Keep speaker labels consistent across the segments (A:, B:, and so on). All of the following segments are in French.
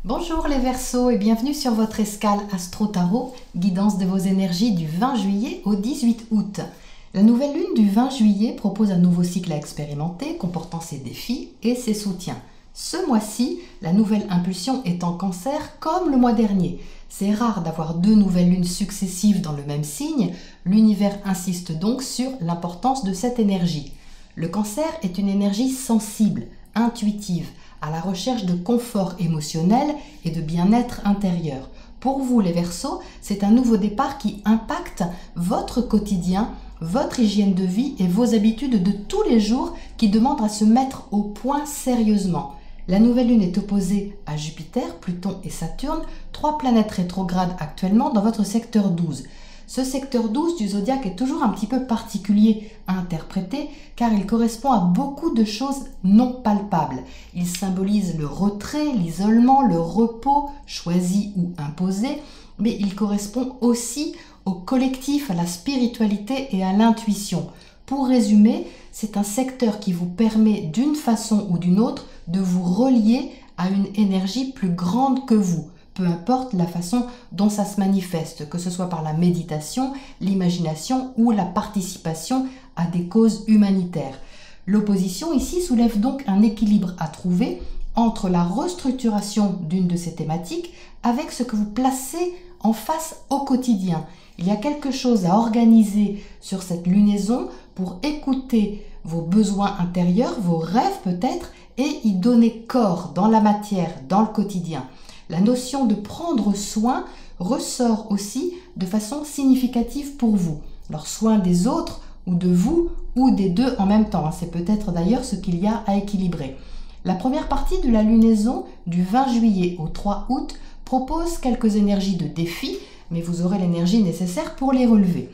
A: Bonjour les Verseaux et bienvenue sur votre escale Astro Tarot, guidance de vos énergies du 20 juillet au 18 août. La nouvelle lune du 20 juillet propose un nouveau cycle à expérimenter comportant ses défis et ses soutiens. Ce mois-ci, la nouvelle impulsion est en Cancer comme le mois dernier. C'est rare d'avoir deux nouvelles lunes successives dans le même signe, l'univers insiste donc sur l'importance de cette énergie. Le Cancer est une énergie sensible, intuitive, à la recherche de confort émotionnel et de bien-être intérieur. Pour vous les Verseaux, c'est un nouveau départ qui impacte votre quotidien, votre hygiène de vie et vos habitudes de tous les jours qui demandent à se mettre au point sérieusement. La nouvelle lune est opposée à Jupiter, Pluton et Saturne, trois planètes rétrogrades actuellement dans votre secteur 12. Ce secteur 12 du zodiaque est toujours un petit peu particulier à interpréter car il correspond à beaucoup de choses non palpables. Il symbolise le retrait, l'isolement, le repos, choisi ou imposé, mais il correspond aussi au collectif, à la spiritualité et à l'intuition. Pour résumer, c'est un secteur qui vous permet d'une façon ou d'une autre de vous relier à une énergie plus grande que vous. Peu importe la façon dont ça se manifeste, que ce soit par la méditation, l'imagination ou la participation à des causes humanitaires. L'opposition ici soulève donc un équilibre à trouver entre la restructuration d'une de ces thématiques avec ce que vous placez en face au quotidien. Il y a quelque chose à organiser sur cette lunaison pour écouter vos besoins intérieurs, vos rêves peut-être, et y donner corps dans la matière, dans le quotidien. La notion de prendre soin ressort aussi de façon significative pour vous. Alors soin des autres ou de vous ou des deux en même temps. C'est peut-être d'ailleurs ce qu'il y a à équilibrer. La première partie de la lunaison du 20 juillet au 3 août propose quelques énergies de défi, mais vous aurez l'énergie nécessaire pour les relever.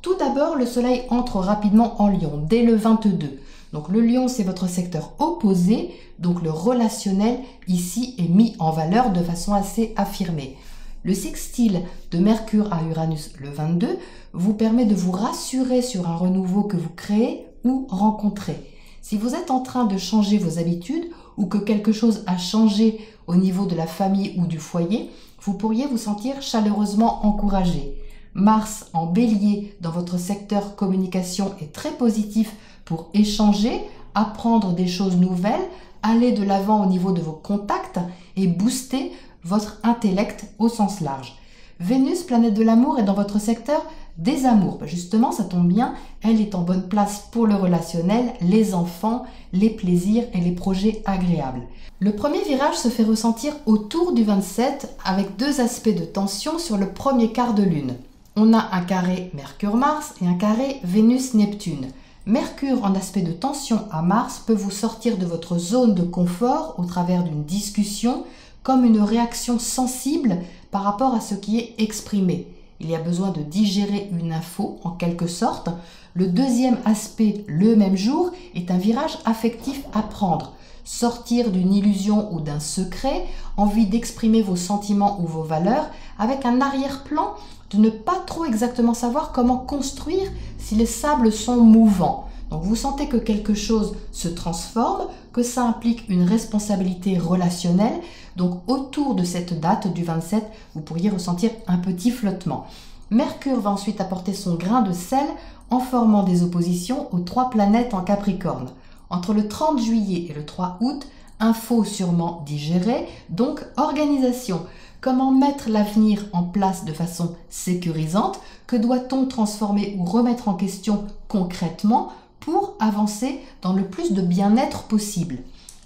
A: Tout d'abord, le soleil entre rapidement en Lion dès le 22. Donc le Lion, c'est votre secteur opposé, donc le relationnel ici est mis en valeur de façon assez affirmée. Le sextile de Mercure à Uranus le 22 vous permet de vous rassurer sur un renouveau que vous créez ou rencontrez. Si vous êtes en train de changer vos habitudes ou que quelque chose a changé au niveau de la famille ou du foyer, vous pourriez vous sentir chaleureusement encouragé. Mars en Bélier dans votre secteur communication est très positif pour échanger, apprendre des choses nouvelles, aller de l'avant au niveau de vos contacts et booster votre intellect au sens large. Vénus, planète de l'amour, est dans votre secteur des amours. Justement, ça tombe bien, elle est en bonne place pour le relationnel, les enfants, les plaisirs et les projets agréables. Le premier virage se fait ressentir autour du 27 avec deux aspects de tension sur le premier quart de lune. On a un carré Mercure-Mars et un carré Vénus-Neptune. Mercure en aspect de tension à Mars peut vous sortir de votre zone de confort au travers d'une discussion comme une réaction sensible par rapport à ce qui est exprimé. Il y a besoin de digérer une info en quelque sorte. Le deuxième aspect, le même jour, est un virage affectif à prendre. Sortir d'une illusion ou d'un secret, envie d'exprimer vos sentiments ou vos valeurs avec un arrière-plan de ne pas trop exactement savoir comment construire si les sables sont mouvants. Donc vous sentez que quelque chose se transforme, que ça implique une responsabilité relationnelle. Donc autour de cette date du 27, vous pourriez ressentir un petit flottement. Mercure va ensuite apporter son grain de sel en formant des oppositions aux trois planètes en Capricorne. Entre le 30 juillet et le 3 août, info sûrement digérée, donc organisation. Comment mettre l'avenir en place de façon sécurisante? Que doit-on transformer ou remettre en question concrètement pour avancer dans le plus de bien-être possible?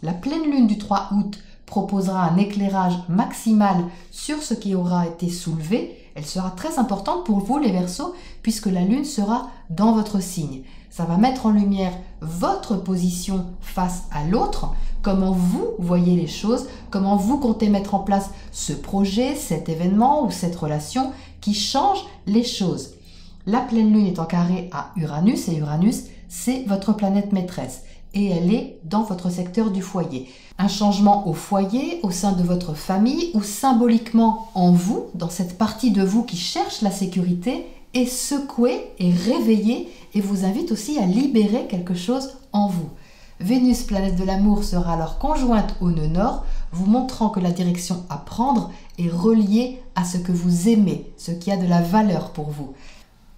A: La pleine lune du 3 août proposera un éclairage maximal sur ce qui aura été soulevé. Elle sera très importante pour vous les Verseaux puisque la lune sera dans votre signe. Ça va mettre en lumière votre position face à l'autre, comment vous voyez les choses, comment vous comptez mettre en place ce projet, cet événement ou cette relation qui change les choses. La pleine lune est en carré à Uranus et Uranus, c'est votre planète maîtresse et elle est dans votre secteur du foyer. Un changement au foyer, au sein de votre famille ou symboliquement en vous, dans cette partie de vous qui cherche la sécurité, est secoué et réveillé et vous invite aussi à libérer quelque chose en vous. Vénus, planète de l'amour, sera alors conjointe au nœud nord, vous montrant que la direction à prendre est reliée à ce que vous aimez, ce qui a de la valeur pour vous.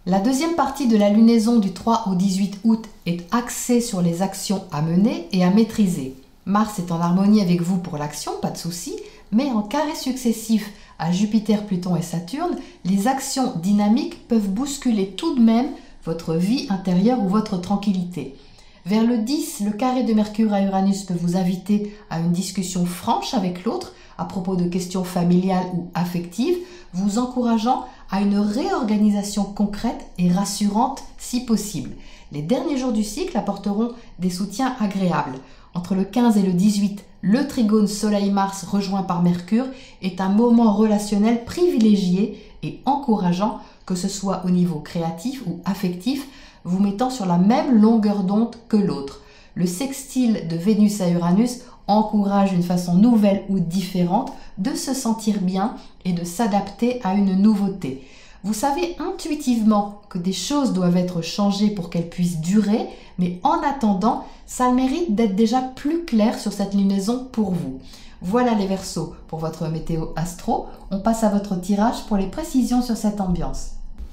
A: La deuxième partie de la lunaison du 3 au 18 août est axée sur les actions à mener et à maîtriser. Mars est en harmonie avec vous pour l'action, pas de souci, mais en carré successif à Jupiter, Pluton et Saturne, les actions dynamiques peuvent bousculer tout de même votre vie intérieure ou votre tranquillité. Vers le 10, le carré de Mercure à Uranus peut vous inviter à une discussion franche avec l'autre à propos de questions familiales ou affectives, vous encourageant à une réorganisation concrète et rassurante si possible. Les derniers jours du cycle apporteront des soutiens agréables. Entre le 15 et le 18, le trigone Soleil-Mars rejoint par Mercure est un moment relationnel privilégié et encourageant, que ce soit au niveau créatif ou affectif, vous mettant sur la même longueur d'onde que l'autre. Le sextile de Vénus à Uranus encourage une façon nouvelle ou différente de se sentir bien et de s'adapter à une nouveauté. Vous savez intuitivement que des choses doivent être changées pour qu'elles puissent durer, mais en attendant, ça mérite d'être déjà plus clair sur cette lunaison pour vous. Voilà les Verseaux pour votre météo astro. On passe à votre tirage pour les précisions sur cette ambiance.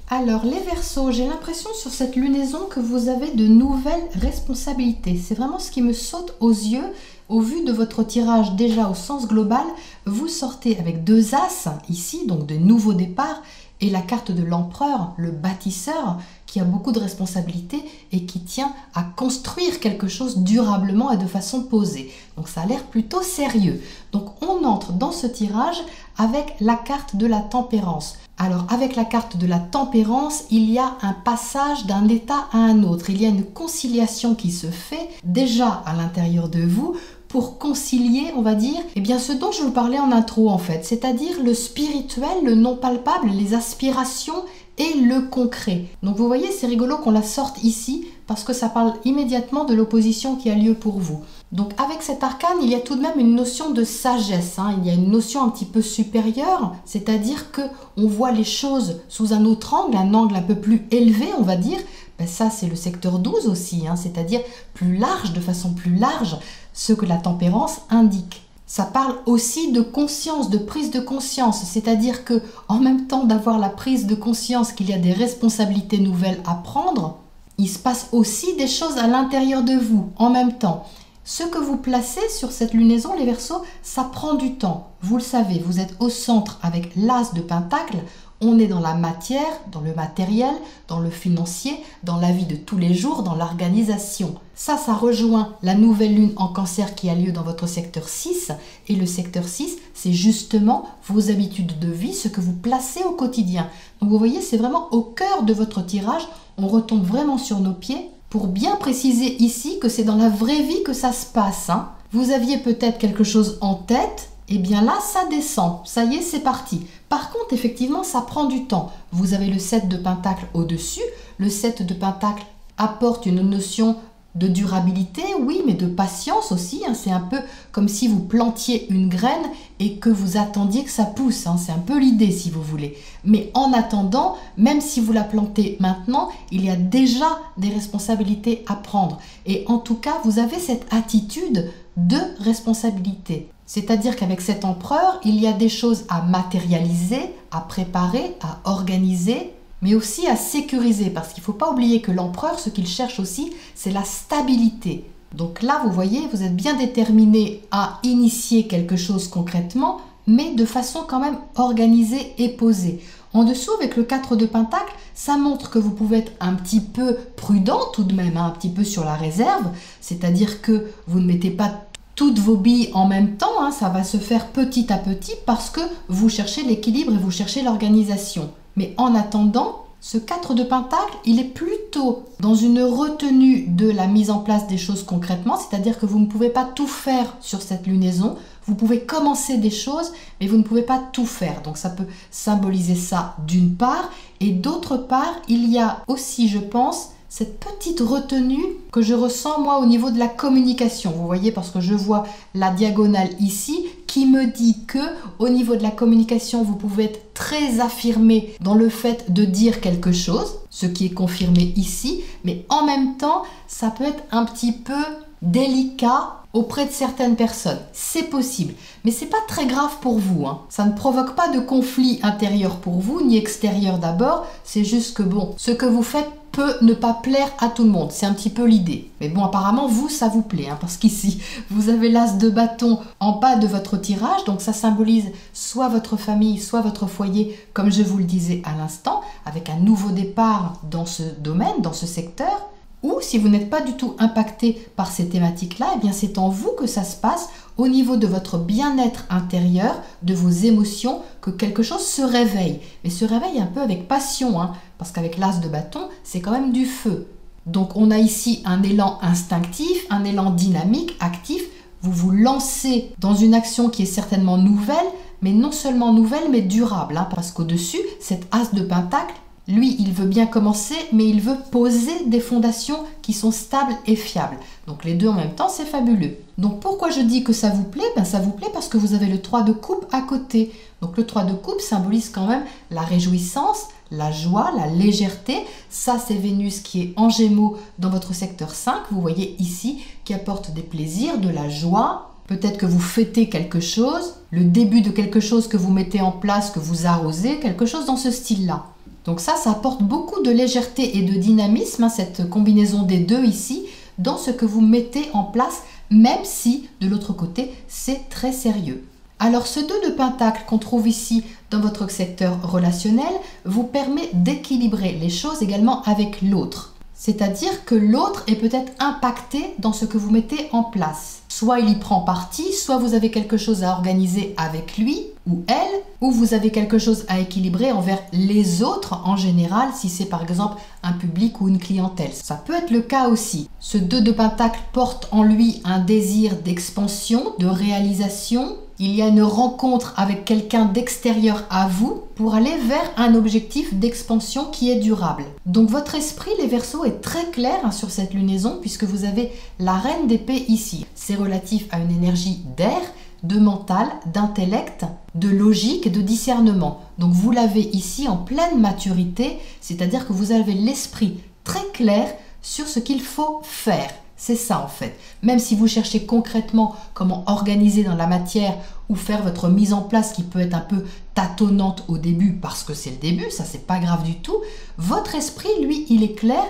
A: Alors les Verseaux, j'ai l'impression sur cette lunaison que vous avez de nouvelles responsabilités. C'est vraiment ce qui me saute aux yeux. Au vu de votre tirage déjà au sens global, vous sortez avec 2 As ici, donc de nouveaux départs, et la carte de l'empereur, le bâtisseur, qui a beaucoup de responsabilités et qui tient à construire quelque chose durablement et de façon posée. Donc ça a l'air plutôt sérieux. Donc on entre dans ce tirage avec la carte de la tempérance. Alors avec la carte de la tempérance, il y a un passage d'un état à un autre. Il y a une conciliation qui se fait déjà à l'intérieur de vous pour concilier, on va dire, eh bien, ce dont je vous parlais en intro en fait, c'est-à-dire le spirituel, le non palpable, les aspirations et le concret. Donc vous voyez, c'est rigolo qu'on la sorte ici parce que ça parle immédiatement de l'opposition qui a lieu pour vous. Donc avec cet arcane, il y a tout de même une notion de sagesse, il y a une notion un petit peu supérieure, c'est-à-dire que on voit les choses sous un autre angle, un angle un peu plus élevé, on va dire. Ben ça, c'est le secteur 12 aussi, c'est-à-dire plus large, de façon plus large, ce que la tempérance indique. Ça parle aussi de conscience, de prise de conscience, c'est-à-dire que en même temps d'avoir la prise de conscience qu'il y a des responsabilités nouvelles à prendre, il se passe aussi des choses à l'intérieur de vous, en même temps. Ce que vous placez sur cette lunaison, les Verseaux, ça prend du temps. Vous le savez, vous êtes au centre avec l'As de Pentacle. On est dans la matière, dans le matériel, dans le financier, dans la vie de tous les jours, dans l'organisation. Ça rejoint la nouvelle lune en Cancer qui a lieu dans votre secteur 6. Et le secteur 6, c'est justement vos habitudes de vie, ce que vous placez au quotidien. Donc vous voyez, c'est vraiment au cœur de votre tirage. On retombe vraiment sur nos pieds pour bien préciser ici que c'est dans la vraie vie que ça se passe. Vous aviez peut-être quelque chose en tête. Et bien là, ça descend. Ça y est, c'est parti. Par contre, effectivement, ça prend du temps. Vous avez le 7 de Pentacle au-dessus. Le 7 de Pentacle apporte une notion de durabilité, oui, mais de patience aussi. C'est un peu comme si vous plantiez une graine et que vous attendiez que ça pousse. C'est un peu l'idée, si vous voulez. Mais en attendant, même si vous la plantez maintenant, il y a déjà des responsabilités à prendre. Et en tout cas, vous avez cette attitude de responsabilité. C'est-à-dire qu'avec cet empereur, il y a des choses à matérialiser, à préparer, à organiser, mais aussi à sécuriser. Parce qu'il ne faut pas oublier que l'empereur, ce qu'il cherche aussi, c'est la stabilité. Donc là, vous voyez, vous êtes bien déterminé à initier quelque chose concrètement, mais de façon quand même organisée et posée. En dessous, avec le 4 de Pentacle, ça montre que vous pouvez être un petit peu prudent tout de même, un petit peu sur la réserve. C'est-à-dire que vous ne mettez pas toutes vos billes en même temps, ça va se faire petit à petit parce que vous cherchez l'équilibre et vous cherchez l'organisation. Mais en attendant, ce 4 de Pentacle, il est plutôt dans une retenue de la mise en place des choses concrètement, c'est-à-dire que vous ne pouvez pas tout faire sur cette lunaison, vous pouvez commencer des choses, mais vous ne pouvez pas tout faire. Donc ça peut symboliser ça d'une part, et d'autre part, il y a aussi, je pense, cette petite retenue que je ressens moi au niveau de la communication. Vous voyez, parce que je vois la diagonale ici qui me dit que au niveau de la communication, vous pouvez être très affirmé dans le fait de dire quelque chose, ce qui est confirmé ici, mais en même temps, ça peut être un petit peu délicat auprès de certaines personnes. C'est possible, mais c'est pas très grave pour vous, hein. Ça ne provoque pas de conflit intérieur pour vous, ni extérieur d'abord. C'est juste que bon, ce que vous faites peut ne pas plaire à tout le monde. C'est un petit peu l'idée. Mais bon, apparemment, vous, ça vous plaît, hein, parce qu'ici, vous avez l'as de bâton en bas de votre tirage. Donc, ça symbolise soit votre famille, soit votre foyer, comme je vous le disais à l'instant, avec un nouveau départ dans ce domaine, dans ce secteur. Ou si vous n'êtes pas du tout impacté par ces thématiques-là, eh bien c'est en vous que ça se passe, au niveau de votre bien-être intérieur, de vos émotions, que quelque chose se réveille. Mais se réveille un peu avec passion, hein, parce qu'avec l'as de bâton, c'est quand même du feu. Donc on a ici un élan instinctif, un élan dynamique, actif. Vous vous lancez dans une action qui est certainement nouvelle, mais non seulement nouvelle, mais durable, hein, parce qu'au-dessus, cet as de pentacle, lui, il veut bien commencer, mais il veut poser des fondations qui sont stables et fiables. Donc les deux en même temps, c'est fabuleux. Donc pourquoi je dis que ça vous plaît? Ben, ça vous plaît parce que vous avez le 3 de coupe à côté. Donc le 3 de coupe symbolise quand même la réjouissance, la joie, la légèreté. Ça, c'est Vénus qui est en Gémeaux dans votre secteur 5. Vous voyez ici, qui apporte des plaisirs, de la joie. Peut-être que vous fêtez quelque chose, le début de quelque chose que vous mettez en place, que vous arrosez, quelque chose dans ce style-là. Donc ça apporte beaucoup de légèreté et de dynamisme, hein, cette combinaison des deux ici, dans ce que vous mettez en place, même si, de l'autre côté, c'est très sérieux. Alors ce 2 de pentacle qu'on trouve ici dans votre secteur relationnel vous permet d'équilibrer les choses également avec l'autre. C'est-à-dire que l'autre est peut-être impacté dans ce que vous mettez en place. Soit il y prend parti, soit vous avez quelque chose à organiser avec lui ou elle, ou vous avez quelque chose à équilibrer envers les autres en général, si c'est par exemple un public ou une clientèle. Ça peut être le cas aussi. Ce 2 de pentacle porte en lui un désir d'expansion, de réalisation. Il y a une rencontre avec quelqu'un d'extérieur à vous pour aller vers un objectif d'expansion qui est durable. Donc votre esprit, les Verseaux, est très clair, hein, sur cette lunaison puisque vous avez la reine d'épée ici. C'est relatif à une énergie d'air, de mental, d'intellect, de logique et de discernement. Donc vous l'avez ici en pleine maturité, c'est-à-dire que vous avez l'esprit très clair sur ce qu'il faut faire. C'est ça en fait. Même si vous cherchez concrètement comment organiser dans la matière ou faire votre mise en place qui peut être un peu tâtonnante au début parce que c'est le début, ça c'est pas grave du tout. Votre esprit, lui, il est clair.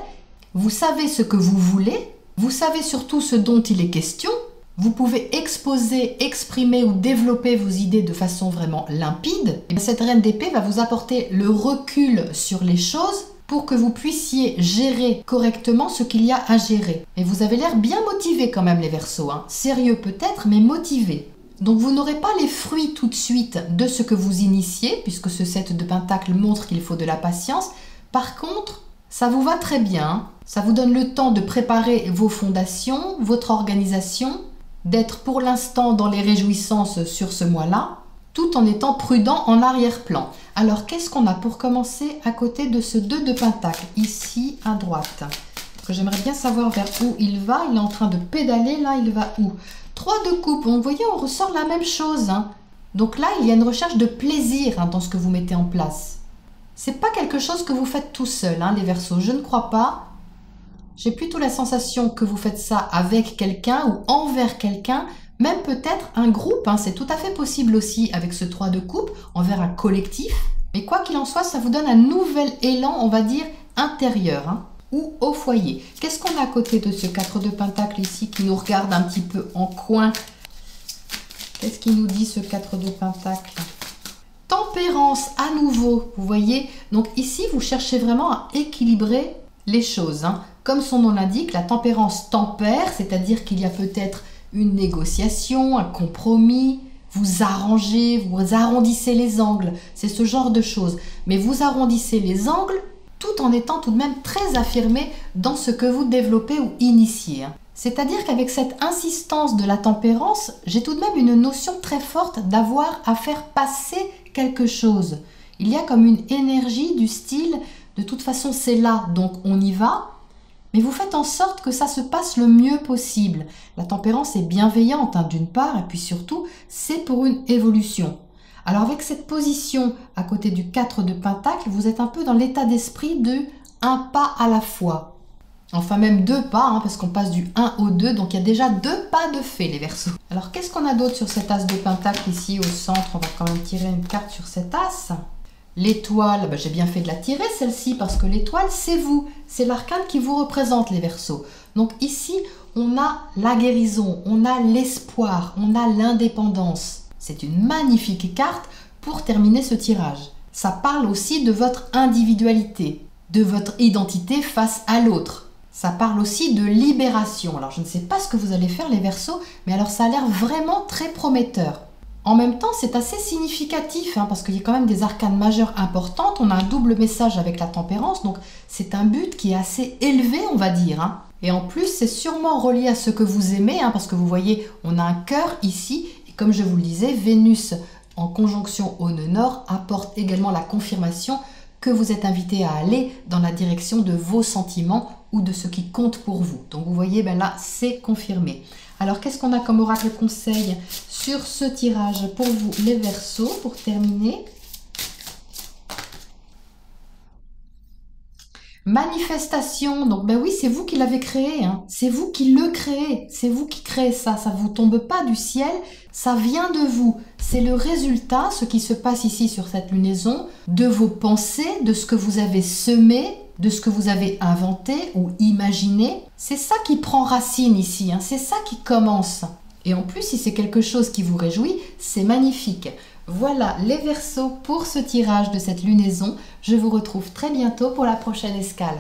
A: Vous savez ce que vous voulez. Vous savez surtout ce dont il est question. Vous pouvez exposer, exprimer ou développer vos idées de façon vraiment limpide. Et cette reine d'épée va vous apporter le recul sur les choses pour que vous puissiez gérer correctement ce qu'il y a à gérer. Et vous avez l'air bien motivé quand même les Verseaux, hein. Sérieux peut-être, mais motivé. Donc vous n'aurez pas les fruits tout de suite de ce que vous initiez, puisque ce 7 de pentacle montre qu'il faut de la patience. Par contre, ça vous va très bien, hein. Ça vous donne le temps de préparer vos fondations, votre organisation, d'être pour l'instant dans les réjouissances sur ce mois-là, tout en étant prudent en arrière-plan. Alors, qu'est-ce qu'on a pour commencer à côté de ce 2 de pentacle, ici à droite? Que j'aimerais bien savoir vers où il va. Il est en train de pédaler, là, il va où? 3 de coupe, donc vous voyez, on ressort la même chose, hein. Donc là, il y a une recherche de plaisir, hein, dans ce que vous mettez en place. C'est pas quelque chose que vous faites tout seul, hein, les Verseaux, je ne crois pas. J'ai plutôt la sensation que vous faites ça avec quelqu'un ou envers quelqu'un, même peut-être un groupe, hein, c'est tout à fait possible aussi avec ce 3 de coupe, envers un collectif. Mais quoi qu'il en soit, ça vous donne un nouvel élan, on va dire, intérieur, hein, ou au foyer. Qu'est-ce qu'on a à côté de ce 4 de pentacle ici qui nous regarde un petit peu en coin? Qu'est-ce qu'il nous dit ce 4 de pentacle? Tempérance à nouveau, vous voyez. Donc ici, vous cherchez vraiment à équilibrer les choses, hein. Comme son nom l'indique, la tempérance tempère, c'est-à-dire qu'il y a peut-être une négociation, un compromis, vous arrangez, vous arrondissez les angles, c'est ce genre de choses. Mais vous arrondissez les angles tout en étant tout de même très affirmé dans ce que vous développez ou initiez. C'est-à-dire qu'avec cette insistance de la tempérance, j'ai tout de même une notion très forte d'avoir à faire passer quelque chose. Il y a comme une énergie du style, de toute façon c'est là, donc on y va. Mais vous faites en sorte que ça se passe le mieux possible. La tempérance est bienveillante, hein, d'une part, et puis surtout, c'est pour une évolution. Alors avec cette position à côté du 4 de pentacle, vous êtes un peu dans l'état d'esprit de un pas à la fois. Enfin même 2 pas, hein, parce qu'on passe du 1 au 2, donc il y a déjà 2 pas de fait les Verseaux. Alors qu'est-ce qu'on a d'autre sur cet as de pentacle ici au centre? On va quand même tirer une carte sur cet as. L'étoile, ben, j'ai bien fait de la tirer celle-ci, parce que l'étoile c'est vous, c'est l'arcane qui vous représente les Verseaux. Donc ici on a la guérison, on a l'espoir, on a l'indépendance. C'est une magnifique carte pour terminer ce tirage. Ça parle aussi de votre individualité, de votre identité face à l'autre. Ça parle aussi de libération. Alors je ne sais pas ce que vous allez faire les Verseaux, mais alors ça a l'air vraiment très prometteur. En même temps, c'est assez significatif, hein, parce qu'il y a quand même des arcanes majeures importantes. On a un double message avec la tempérance, donc c'est un but qui est assez élevé, on va dire. Hein. Et en plus, c'est sûrement relié à ce que vous aimez, hein, parce que vous voyez, on a un cœur ici, et comme je vous le disais, Vénus en conjonction au nœud nord apporte également la confirmation que vous êtes invité à aller dans la direction de vos sentiments ou de ce qui compte pour vous. Donc vous voyez, ben là, c'est confirmé. Alors, qu'est-ce qu'on a comme oracle conseil sur ce tirage pour vous, les Verseaux, pour terminer? Manifestation, donc ben oui, c'est vous qui l'avez créé, hein. C'est vous qui le créez, c'est vous qui créez ça, ça ne vous tombe pas du ciel, ça vient de vous. C'est le résultat, ce qui se passe ici sur cette lunaison, de vos pensées, de ce que vous avez semé, de ce que vous avez inventé ou imaginé. C'est ça qui prend racine ici, hein. C'est ça qui commence. Et en plus, si c'est quelque chose qui vous réjouit, c'est magnifique. Voilà les Verseaux pour ce tirage de cette lunaison. Je vous retrouve très bientôt pour la prochaine escale.